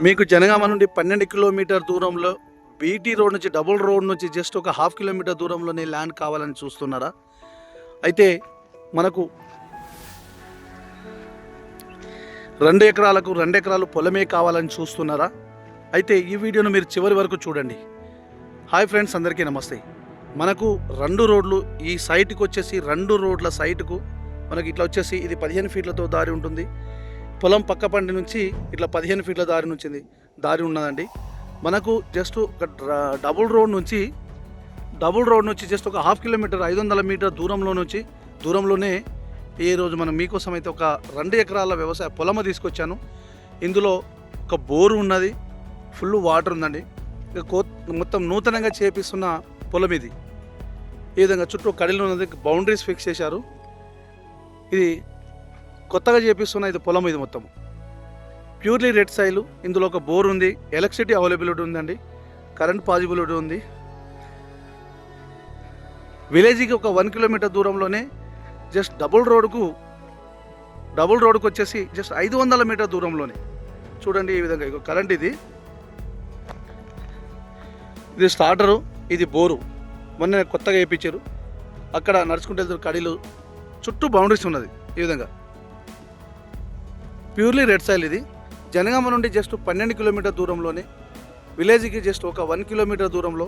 మీకు జనగామ నుండి 12 కిలోమీటర్ దూరంలో బీటీ రోడ్ నుంచి డబుల్ రోడ్ నుంచి జస్ట్ ఒక హాఫ్ కిలోమీటర్ దూరంలోనే ల్యాండ్ కావాలని చూస్తున్నారా? అయితే మనకు 2 ఎకరాలకు 2 ఎకరాలు పొలమే కావాలని చూస్తున్నారా? అయితే ఈ వీడియోను మీరు చివరి వరకు చూడండి. హాయ్ ఫ్రెండ్స్, అందరికీ నమస్తే. మనకు 2 రోడ్లు ఈ సైట్కి వచ్చేసి 2 రోడ్ల సైట్కు మనకి ఇట్లా వచ్చేసి ఇది 15 ఫీట్లతో దారి ఉంటుంది. పొలం పక్క పండి నుంచి ఇట్లా 15 ఫీట్ల దారి ఉన్నదండి. మనకు జస్ట్ ఒక డబుల్ రోడ్ నుంచి జస్ట్ ఒక హాఫ్ కిలోమీటర్ 500 మీటర్ దూరంలోనే ఈరోజు మనం మీకోసం అయితే ఒక 2 ఎకరాల వ్యవసాయ పొలము తీసుకొచ్చాను. ఇందులో ఒక బోరు ఉన్నది, ఫుల్ వాటర్ ఉందండి. మొత్తం నూతనంగా చేపిస్తున్న పొలం ఇది. ఈ విధంగా చుట్టూ కడిలు ఉన్నది, బౌండరీస్ ఫిక్స్ చేశారు. ఇది కొత్తగా చేపిస్తున్న ఇది పొలం. ఇది మొత్తం ప్యూర్లీ రెడ్ సాయిల్. ఇందులో ఒక బోర్ ఉంది, ఎలక్ట్రిసిటీ అవైలబిలిటీ ఉందండి, కరెంట్ పాజిబిలిటీ ఉంది. విలేజ్కి ఒక 1 కిలోమీటర్ దూరంలోనే జస్ట్ డబుల్ రోడ్కు వచ్చేసి జస్ట్ 500 మీటర్ దూరంలోనే చూడండి. ఈ విధంగా ఇక కరెంట్ ఇది స్టార్టరు, ఇది బోరు మొన్న కొత్తగా వేయించారు. అక్కడ నడుచుకుంటూ వెళ్తారు కడీలు, చుట్టూ బౌండరీస్ ఉన్నది. ఈ విధంగా ప్యూర్లీ రెడ్ సాయిల్. ఇది జనగామ నుండి జస్ట్ 12 కిలోమీటర్ దూరంలోనే, విలేజ్కి జస్ట్ ఒక 1 కిలోమీటర్ దూరంలో,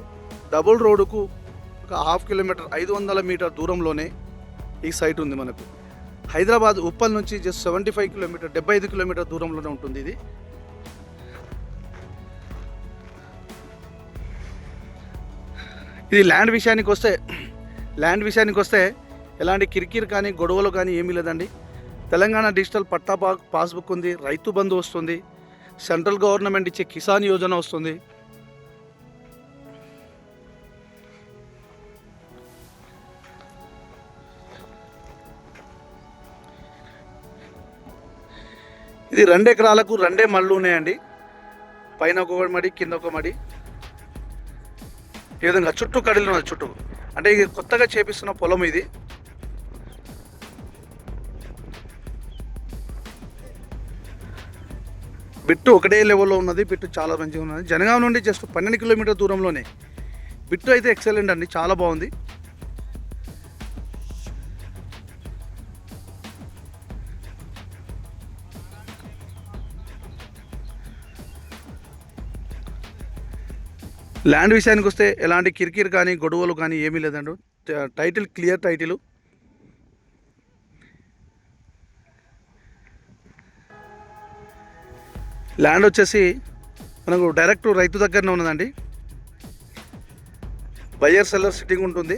డబుల్ రోడ్డుకు ఒక హాఫ్ కిలోమీటర్ 500 మీటర్ దూరంలోనే ఈ సైట్ ఉంది. మనకు హైదరాబాద్ ఉప్పల్ నుంచి జస్ట్ 75 కిలోమీటర్ దూరంలోనే ఉంటుంది. ఇది ల్యాండ్ విషయానికి వస్తే ఎలాంటి కిరికిరి కానీ గొడవలు కానీ ఏమీ లేదండి. తెలంగాణ డిజిటల్ పట్టా పాస్బుక్ ఉంది, రైతు బంధు వస్తుంది, సెంట్రల్ గవర్నమెంట్ ఇచ్చే కిసాన్ యోజన వస్తుంది. ఇది 2 ఎకరాలకు 2 మళ్ళు ఉన్నాయండి. పైన ఒక మడి, కింద ఒక మడి. ఈ విధంగా చుట్టూ కడిలు ఉన్నది. చుట్టూ అంటే ఇది కొత్తగా చేపిస్తున్న పొలం. ఇది బిట్టు ఒకటే లెవెల్లో ఉన్నది. బిట్టు చాలా మంచిగా ఉన్నది. జనగామ నుండి జస్ట్ 12 కిలోమీటర్ దూరంలోనే బిట్టు అయితే ఎక్సలెంట్ అండి, చాలా బాగుంది. ల్యాండ్ విషయానికి వస్తే ఎలాంటి కిరికిరి కానీ గొడవలు కానీ ఏమీ లేదండి. Title clear title. ల్యాండ్ వచ్చేసి మనకు డైరెక్ట్ రైతు దగ్గరనే ఉన్నదండి. బయ్యర్ సెల్లర్ సిట్టింగ్ ఉంటుంది.